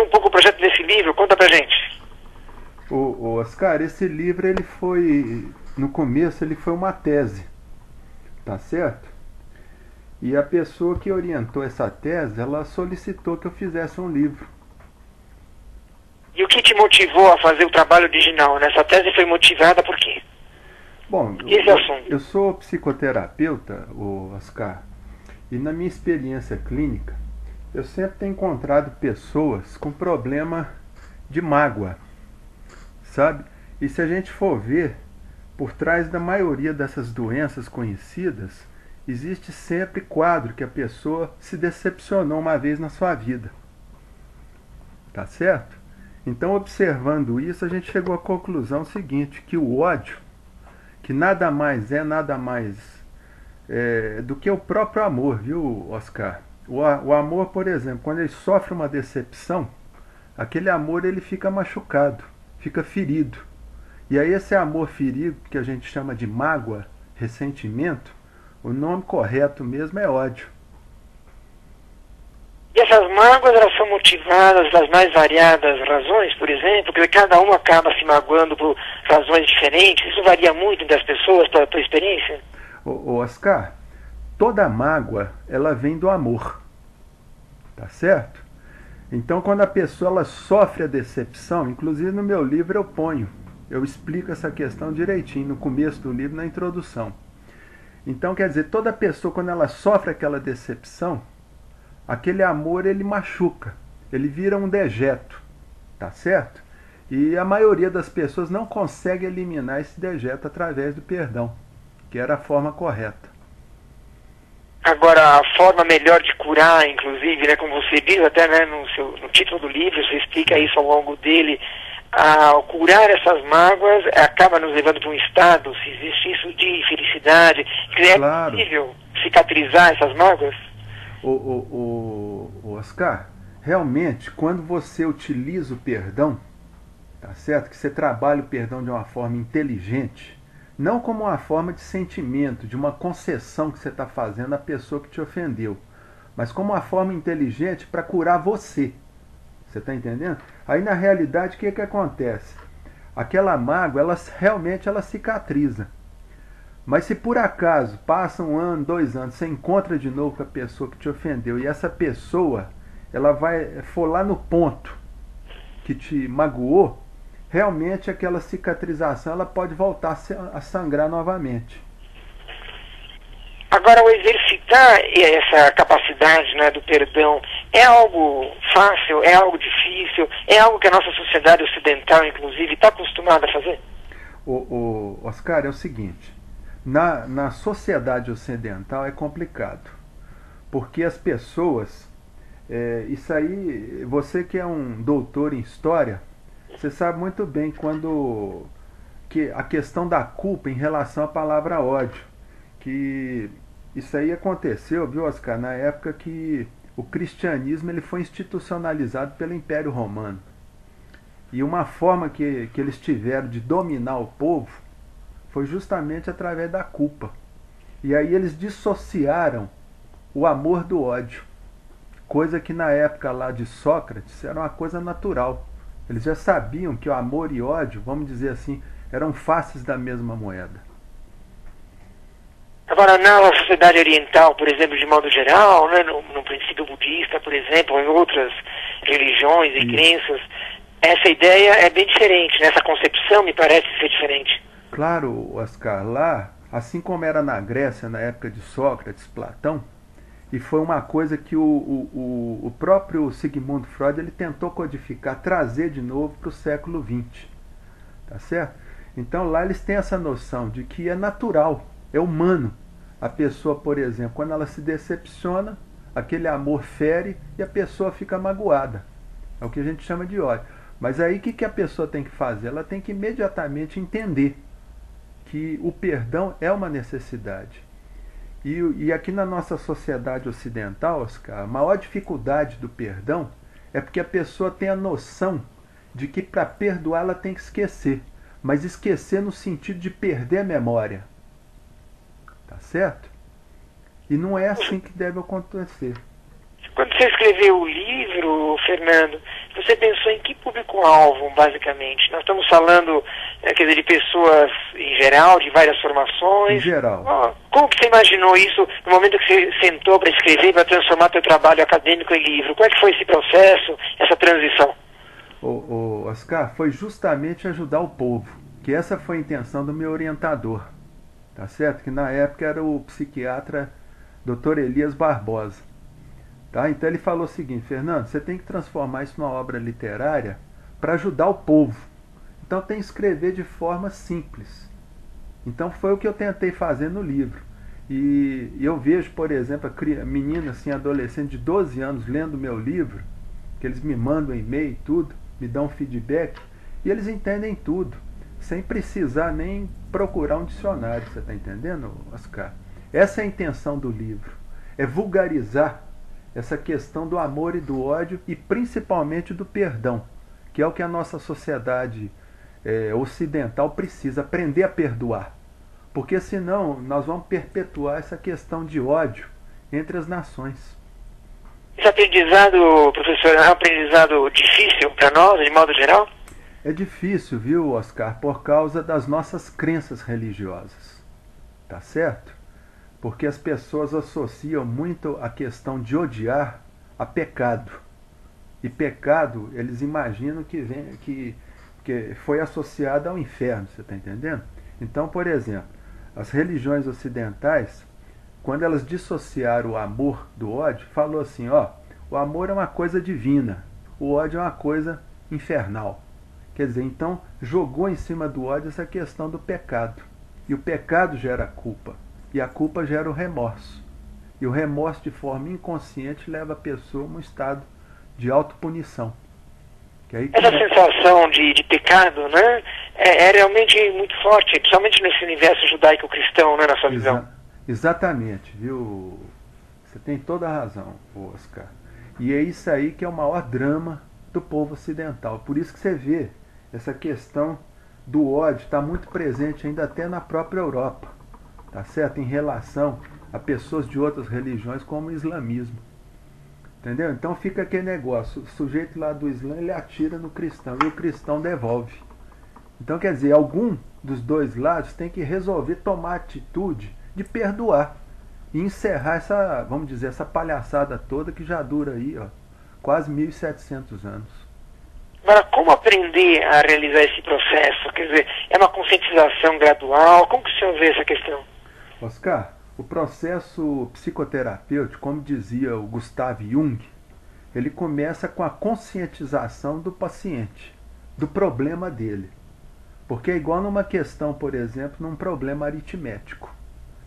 um pouco o projeto desse livro? Conta pra gente. O Oscar, esse livro, ele foi, no começo, ele foi uma tese, tá certo? E a pessoa que orientou essa tese, ela solicitou que eu fizesse um livro. E o que te motivou a fazer o trabalho original? Nessa tese foi motivada por quê? Bom, Esse assunto. eu sou psicoterapeuta, Oscar, e na minha experiência clínica, eu sempre tenho encontrado pessoas com problema de mágoa, sabe? E se a gente for ver, por trás da maioria dessas doenças conhecidas, existe sempre quadro que a pessoa se decepcionou uma vez na sua vida. Tá certo? Então, observando isso, a gente chegou à conclusão seguinte, que o ódio, que nada mais do que o próprio amor, viu, Oscar? O amor, por exemplo, quando ele sofre uma decepção, aquele amor ele fica machucado, fica ferido. E aí esse amor ferido, que a gente chama de mágoa, ressentimento, o nome correto mesmo é ódio. E essas mágoas, elas são motivadas das mais variadas razões, por exemplo, porque cada um acaba se magoando por razões diferentes. Isso varia muito entre as pessoas, pela tua experiência? Oscar, toda mágoa, ela vem do amor, tá certo? Então, quando a pessoa ela sofre a decepção, inclusive no meu livro eu explico essa questão direitinho, no começo do livro, na introdução. Então, quer dizer, toda pessoa, quando ela sofre aquela decepção, aquele amor, ele machuca, ele vira um dejeto, tá certo? E a maioria das pessoas não consegue eliminar esse dejeto através do perdão, que era a forma correta. Agora, a forma melhor de curar, inclusive, né, como você diz até, né, no título do livro, você explica isso ao longo dele, ao curar essas mágoas, acaba nos levando para um estado, se existe isso, de felicidade. Claro. É possível cicatrizar essas mágoas? Oscar, realmente, quando você utiliza o perdão, tá certo? Que você trabalha o perdão de uma forma inteligente, não como uma forma de sentimento, de uma concessão que você está fazendo à pessoa que te ofendeu, mas como uma forma inteligente para curar você. Você está entendendo? Aí na realidade o que acontece? Aquela mágoa, realmente ela cicatriza. Mas se por acaso passa 1 ano, 2 anos, você encontra de novo com a pessoa que te ofendeu e essa pessoa ela for lá no ponto que te magoou, realmente aquela cicatrização ela pode voltar a sangrar novamente. Agora, o exercitar essa capacidade, né, do perdão é algo fácil, é algo difícil, é algo que a nossa sociedade ocidental, inclusive, está acostumada a fazer? Oscar, é o seguinte, na sociedade ocidental é complicado, porque as pessoas, isso aí, você que é um doutor em história, você sabe muito bem que a questão da culpa em relação à palavra ódio, que isso aí aconteceu, viu, Oscar, na época que o cristianismo ele foi institucionalizado pelo Império Romano. E uma forma que eles tiveram de dominar o povo foi justamente através da culpa. E aí eles dissociaram o amor do ódio, coisa que na época lá de Sócrates era uma coisa natural. Eles já sabiam que o amor e ódio, vamos dizer assim, eram faces da mesma moeda. Agora, na sociedade oriental, por exemplo, de modo geral, né, no princípio budista, por exemplo, em outras religiões e crenças, essa ideia é bem diferente, né? Essa concepção me parece ser diferente. Claro, Oscar, lá, assim como era na Grécia, na época de Sócrates, Platão, e foi uma coisa que o próprio Sigmund Freud ele tentou codificar, trazer de novo para o século XX. Tá certo? Então lá eles têm essa noção de que é natural, é humano. A pessoa, por exemplo, quando ela se decepciona, aquele amor fere e a pessoa fica magoada. É o que a gente chama de ódio. Mas aí o que a pessoa tem que fazer? Ela tem que imediatamente entender que o perdão é uma necessidade. E aqui na nossa sociedade ocidental, Oscar, a maior dificuldade do perdão é porque a pessoa tem a noção de que para perdoar ela tem que esquecer. Mas esquecer no sentido de perder a memória. Tá certo? E não é assim que deve acontecer. Quando você escreveu o livro, Fernando, você pensou em que público-alvo, basicamente? Nós estamos falando, quer dizer, de pessoas em geral, de várias formações? Em geral. Como que você imaginou isso no momento que você sentou para escrever, para transformar seu trabalho acadêmico em livro? Como é que foi esse processo, essa transição? Oscar, foi justamente ajudar o povo, que essa foi a intenção do meu orientador, tá certo? Que na época era o psiquiatra Dr. Elias Barbosa. Tá? Então ele falou o seguinte: Fernando, você tem que transformar isso numa obra literária para ajudar o povo. Então tem que escrever de forma simples. Então foi o que eu tentei fazer no livro. E eu vejo, por exemplo, meninas assim, adolescentes de 12 anos lendo meu livro, que eles me mandam e-mail e tudo, me dão feedback, e eles entendem tudo, sem precisar nem procurar um dicionário. Você está entendendo, Oscar? Essa é a intenção do livro, é vulgarizar essa questão do amor e do ódio, e principalmente do perdão, que é o que a nossa sociedade ocidental precisa, aprender a perdoar. Porque senão nós vamos perpetuar essa questão de ódio entre as nações. Esse aprendizado, professor, é um aprendizado difícil para nós, de modo geral? É difícil, viu, Oscar, por causa das nossas crenças religiosas. Tá certo? Porque as pessoas associam muito a questão de odiar a pecado. E pecado, eles imaginam que foi associado ao inferno, você está entendendo? Então, por exemplo, as religiões ocidentais, quando elas dissociaram o amor do ódio, falou assim, o amor é uma coisa divina, o ódio é uma coisa infernal. Quer dizer, então jogou em cima do ódio essa questão do pecado. E o pecado gera culpa. E a culpa gera o remorso. E o remorso, de forma inconsciente, leva a pessoa a um estado de autopunição. Essa sensação de pecado, né, é realmente muito forte, principalmente nesse universo judaico-cristão, né, na sua visão. Exatamente, viu? Você tem toda a razão, Oscar. E é isso aí que é o maior drama do povo ocidental. Por isso que você vê essa questão do ódio está muito presente ainda até na própria Europa, tá certo? Em relação a pessoas de outras religiões, como o islamismo. Entendeu? Então fica aquele negócio, o sujeito lá do Islã, ele atira no cristão e o cristão devolve. Então, quer dizer, algum dos dois lados tem que resolver tomar a atitude de perdoar e encerrar essa, vamos dizer, essa palhaçada toda que já dura aí, quase 1.700 anos. Agora, como aprender a realizar esse processo? Quer dizer, é uma conscientização gradual? Como que o senhor vê essa questão? Oscar, o processo psicoterapêutico, como dizia o Gustav Jung, ele começa com a conscientização do paciente, do problema dele. Porque é igual numa questão, por exemplo, num problema aritmético.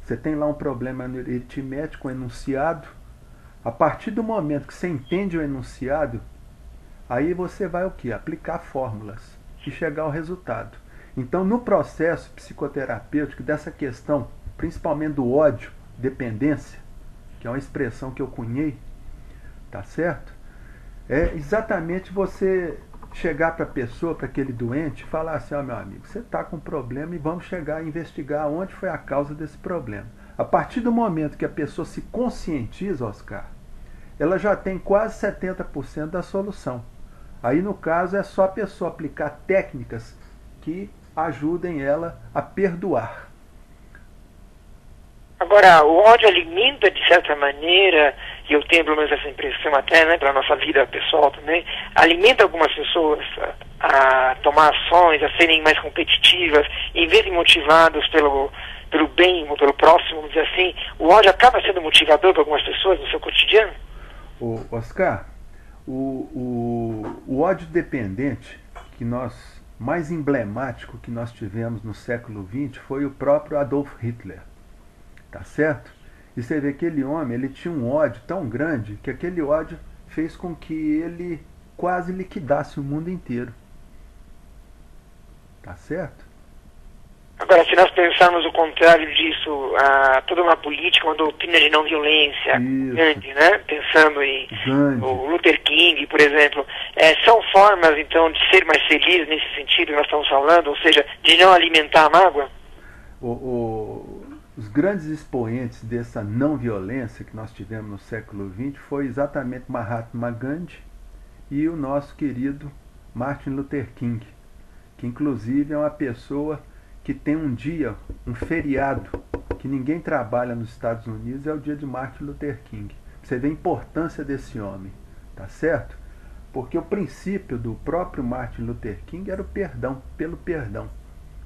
Você tem lá um problema aritmético, um enunciado. A partir do momento que você entende o enunciado, aí você vai o quê? Aplicar fórmulas e chegar ao resultado. Então, no processo psicoterapêutico dessa questão, principalmente do ódio, dependência, que é uma expressão que eu cunhei, tá certo? É exatamente você chegar para a pessoa, para aquele doente, e falar assim, meu amigo, você está com um problema e vamos chegar a investigar onde foi a causa desse problema. A partir do momento que a pessoa se conscientiza, Oscar, ela já tem quase 70% da solução. Aí, no caso, é só a pessoa aplicar técnicas que ajudem ela a perdoar. Agora, o ódio alimenta, de certa maneira, e eu tenho pelo menos essa impressão até, né, para a nossa vida pessoal também, alimenta algumas pessoas a tomar ações, a serem mais competitivas, em vez de motivados pelo bem ou pelo próximo, vamos dizer assim, o ódio acaba sendo motivador para algumas pessoas no seu cotidiano? Oscar, o ódio dependente mais emblemático que nós tivemos no século XX foi o próprio Adolf Hitler. Tá certo? E você vê que aquele homem, ele tinha um ódio tão grande que aquele ódio fez com que ele quase liquidasse o mundo inteiro. Tá certo? Agora, se nós pensarmos o contrário disso, toda uma política, uma doutrina de não violência, Gandhi, né? Pensando em o Luther King, por exemplo, são formas, então, de ser mais feliz nesse sentido que nós estamos falando, ou seja, de não alimentar a mágoa? Os grandes expoentes dessa não violência que nós tivemos no século XX foi exatamente Mahatma Gandhi e o nosso querido Martin Luther King, que inclusive é uma pessoa que tem um dia, um feriado, que ninguém trabalha nos Estados Unidos, é o dia de Martin Luther King. Você vê a importância desse homem, tá certo? Porque o princípio do próprio Martin Luther King era o perdão, pelo perdão.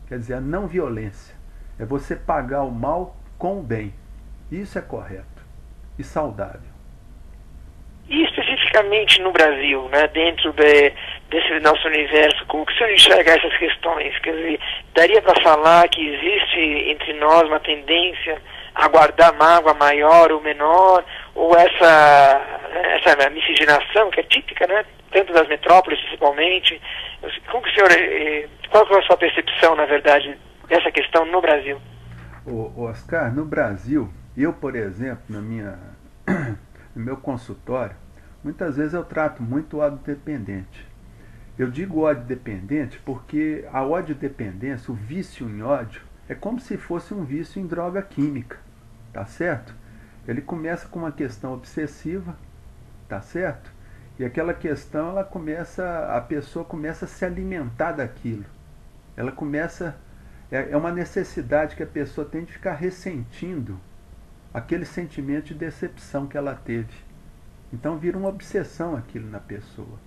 Quer dizer, a não violência. É você pagar o mal com o bem. Isso é correto e saudável. E especificamente no Brasil, né, dentro desse nosso universo, como que o senhor enxerga essas questões? Quer dizer, daria para falar que existe entre nós uma tendência a guardar mágoa maior ou menor, ou essa miscigenação que é típica, né, tanto das metrópoles principalmente? Como que o senhor, qual que é a sua percepção, na verdade, dessa questão no Brasil? Oscar, no Brasil, eu, por exemplo, no meu consultório, muitas vezes eu trato muito o ódio dependente. Eu digo ódio dependente porque a ódio dependência, o vício em ódio, é como se fosse um vício em droga química, tá certo? Ele começa com uma questão obsessiva, tá certo? E aquela questão, a pessoa começa a se alimentar daquilo. Ela começa, é uma necessidade que a pessoa tem de ficar ressentindo aquele sentimento de decepção que ela teve. Então vira uma obsessão aquilo na pessoa.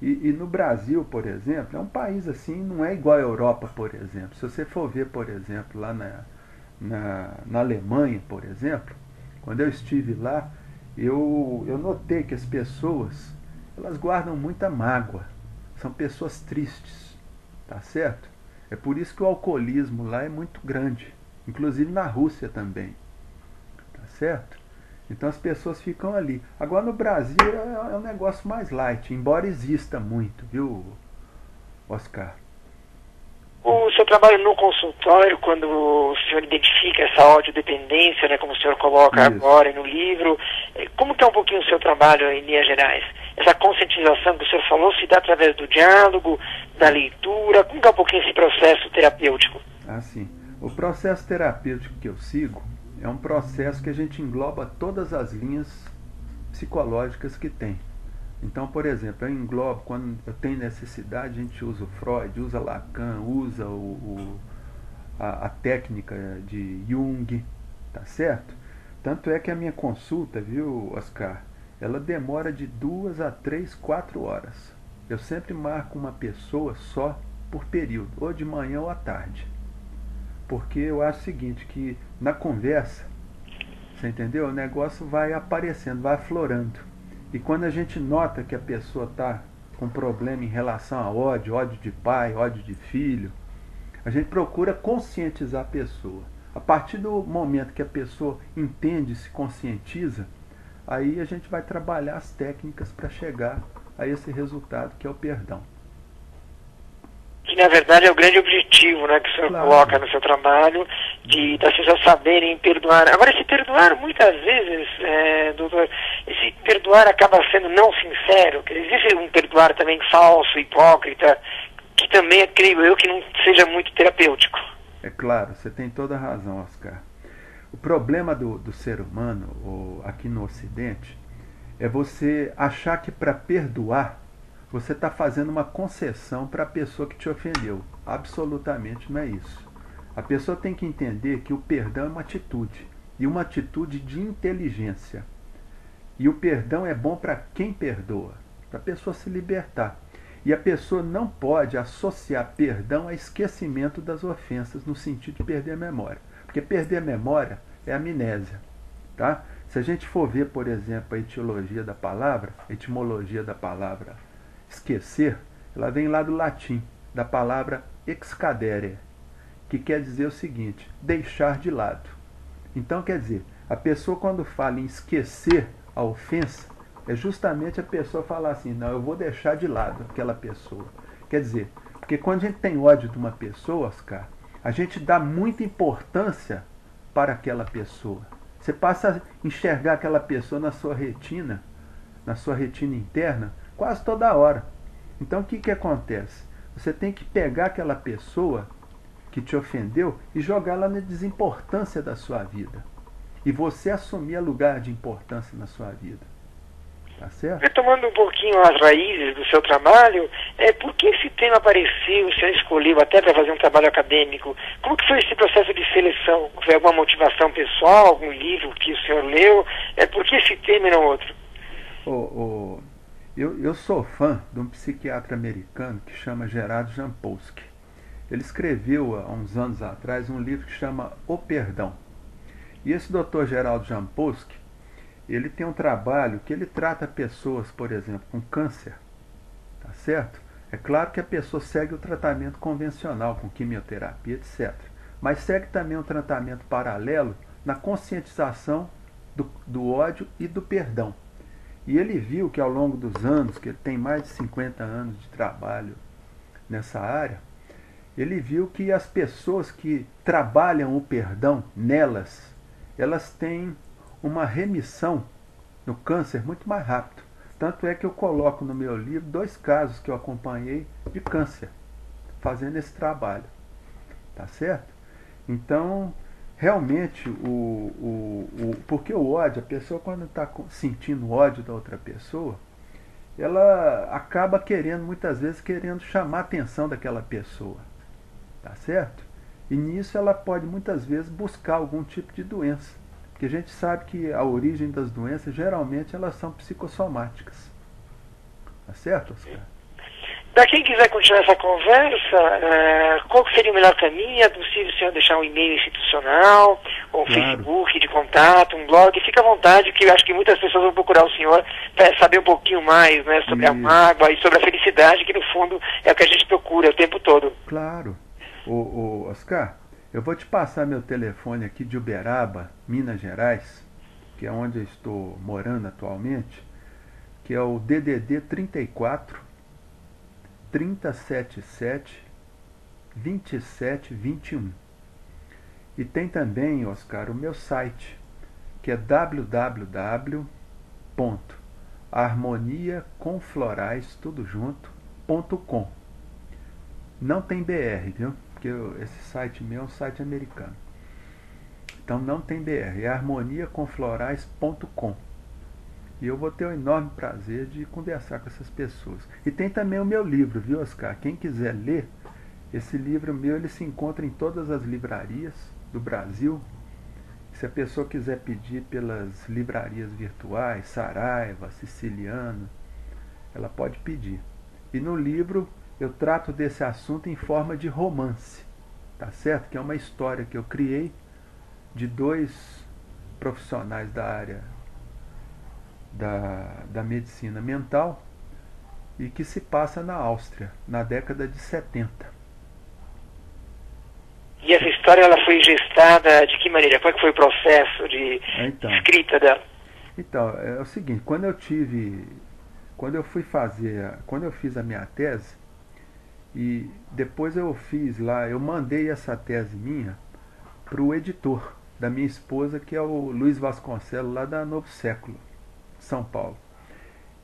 E no Brasil, por exemplo, é um país assim, não é igual à Europa, por exemplo. Se você for ver, por exemplo, lá na Alemanha, por exemplo, quando eu estive lá, eu notei que as pessoas, elas guardam muita mágoa. São pessoas tristes, tá certo? É por isso que o alcoolismo lá é muito grande, inclusive na Rússia também, tá certo? Então as pessoas ficam ali. Agora no Brasil é um negócio mais light, embora exista muito, viu, Oscar? O seu trabalho no consultório, quando o senhor identifica essa ódio-dependência, né, como o senhor coloca Isso. agora no livro, como que é um pouquinho o seu trabalho em linhas gerais? Essa conscientização que o senhor falou se dá através do diálogo, da leitura, como que é um pouquinho esse processo terapêutico? Assim, o processo terapêutico que eu sigo é um processo que a gente engloba todas as linhas psicológicas que tem. Então, por exemplo, eu englobo, quando eu tenho necessidade, a gente usa o Freud, usa Lacan, usa a técnica de Jung, tá certo? Tanto é que a minha consulta, viu, Oscar, ela demora de 2 a 3, 4 horas. Eu sempre marco uma pessoa só por período, ou de manhã ou à tarde. Porque eu acho o seguinte, que na conversa, você entendeu? O negócio vai aparecendo, vai aflorando. E quando a gente nota que a pessoa está com problema em relação a ódio, ódio de pai, ódio de filho, a gente procura conscientizar a pessoa. A partir do momento que a pessoa entende, se conscientiza, aí a gente vai trabalhar as técnicas para chegar a esse resultado que é o perdão. Que na verdade é o grande objetivo, né, que o senhor coloca no seu trabalho, das pessoas saberem perdoar. Agora, esse perdoar, muitas vezes, doutor, esse perdoar acaba sendo não sincero. Existe um perdoar também falso, hipócrita, que também, creio eu, que não seja muito terapêutico. É claro, você tem toda a razão, Oscar. O problema do ser humano, aqui no Ocidente, é você achar que para perdoar, você está fazendo uma concessão para a pessoa que te ofendeu. Absolutamente não é isso. A pessoa tem que entender que o perdão é uma atitude, e uma atitude de inteligência. E o perdão é bom para quem perdoa, para a pessoa se libertar. E a pessoa não pode associar perdão a esquecimento das ofensas, no sentido de perder a memória. Porque perder a memória é amnésia. Tá? Se a gente for ver, por exemplo, a etimologia da palavra esquecer, ela vem lá do latim, da palavra excadere, que quer dizer o seguinte, deixar de lado. Então, quer dizer, a pessoa quando fala em esquecer a ofensa, é justamente a pessoa falar assim, não, eu vou deixar de lado aquela pessoa. Quer dizer, porque quando a gente tem ódio de uma pessoa, Oscar, a gente dá muita importância para aquela pessoa. Você passa a enxergar aquela pessoa na sua retina interna, quase toda hora. Então o que acontece? Você tem que pegar aquela pessoa que te ofendeu e jogá-la na desimportância da sua vida. E você assumir o lugar de importância na sua vida. Tá certo? Retomando um pouquinho as raízes do seu trabalho, por que esse tema apareceu, o senhor escolheu até para fazer um trabalho acadêmico? Como que foi esse processo de seleção? Foi alguma motivação pessoal, algum livro que o senhor leu? Por que esse tema e não outro? Eu sou fã de um psiquiatra americano que chama Gerard Jampolsky. Ele escreveu há uns anos atrás um livro que chama O Perdão. E esse Dr. Gerald Jampolsky, ele tem um trabalho que ele trata pessoas, por exemplo, com câncer, tá certo? É claro que a pessoa segue o tratamento convencional, com quimioterapia, etc. Mas segue também um tratamento paralelo na conscientização do ódio e do perdão. E ele viu que ao longo dos anos, que ele tem mais de 50 anos de trabalho nessa área, ele viu que as pessoas que trabalham o perdão nelas, elas têm uma remissão no câncer muito mais rápido. Tanto é que eu coloco no meu livro 2 casos que eu acompanhei de câncer, fazendo esse trabalho. Tá certo? Então, realmente, porque o ódio, a pessoa quando está sentindo ódio da outra pessoa, ela acaba muitas vezes querendo chamar a atenção daquela pessoa. Tá certo? E nisso ela pode muitas vezes buscar algum tipo de doença. Porque a gente sabe que a origem das doenças, geralmente, elas são psicossomáticas. Tá certo, Oscar? Para quem quiser continuar essa conversa, qual seria o melhor caminho? É possível o senhor deixar um e-mail institucional, ou um Facebook de contato, um blog? Fica à vontade, que eu acho que muitas pessoas vão procurar o senhor para saber um pouquinho mais, né, sobre a mágoa e sobre a felicidade, que no fundo é o que a gente procura o tempo todo. Claro. Oscar, eu vou te passar meu telefone aqui de Uberaba, Minas Gerais, que é onde eu estou morando atualmente, que é o DDD 34 377 2721. E tem também, Oscar, o meu site, que é www.harmoniacomflorais.com. Não tem BR, viu? Porque esse site meu é um site americano. Então não tem BR, é harmoniacomflorais.com. E eu vou ter um enorme prazer de conversar com essas pessoas. E tem também o meu livro, viu, Oscar? Quem quiser ler, esse livro meu, ele se encontra em todas as livrarias do Brasil. Se a pessoa quiser pedir pelas livrarias virtuais, Saraiva, Siciliano, ela pode pedir. E no livro eu trato desse assunto em forma de romance, tá certo? Que é uma história que eu criei de 2 profissionais da área da medicina mental e que se passa na Áustria, na década de 70. E essa história ela foi gestada de que maneira? Qual foi o processo de escrita dela? Então, é o seguinte, quando eu fiz a minha tese, e depois eu mandei essa tese minha para o editor da minha esposa, que é o Luiz Vasconcelos, lá da Novo Século, São Paulo.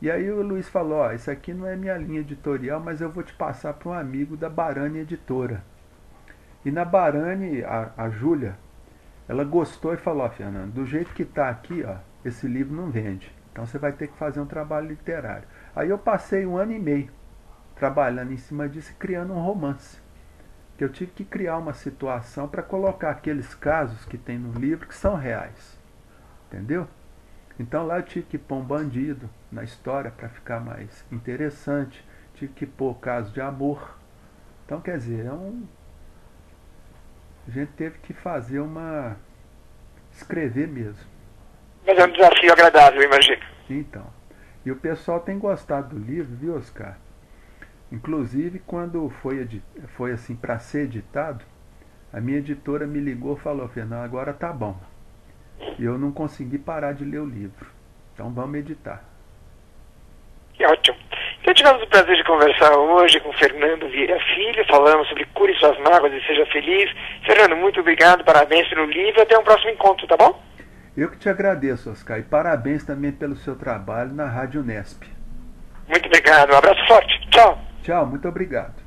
E aí o Luiz falou, isso aqui não é minha linha editorial, mas eu vou te passar para um amigo da Barani Editora. E na Barani, a Júlia, ela gostou e falou, Fernando, do jeito que está aqui, esse livro não vende. Então você vai ter que fazer um trabalho literário. Aí eu passei 1 ano e meio trabalhando em cima disso e criando um romance. Que eu tive que criar uma situação para colocar aqueles casos que tem no livro que são reais. Entendeu? Então lá eu tive que pôr um bandido na história para ficar mais interessante. Tive que pôr caso de amor. Então, quer dizer, a gente teve que fazer escrever mesmo. Mas é um desafio agradável, imagino. Então. E o pessoal tem gostado do livro, viu, Oscar? Inclusive, quando foi assim para ser editado, a minha editora me ligou e falou, Fernando, agora tá bom. E eu não consegui parar de ler o livro. Então vamos editar. Que ótimo. Então tivemos o prazer de conversar hoje com Fernando Vieira Filho, falamos sobre Cure Suas Mágoas e Seja Feliz. Fernando, muito obrigado, parabéns pelo livro, até um próximo encontro, tá bom? Eu que te agradeço, Oscar, e parabéns também pelo seu trabalho na Rádio Unesp. Muito obrigado, um abraço forte, tchau. Tchau, muito obrigado.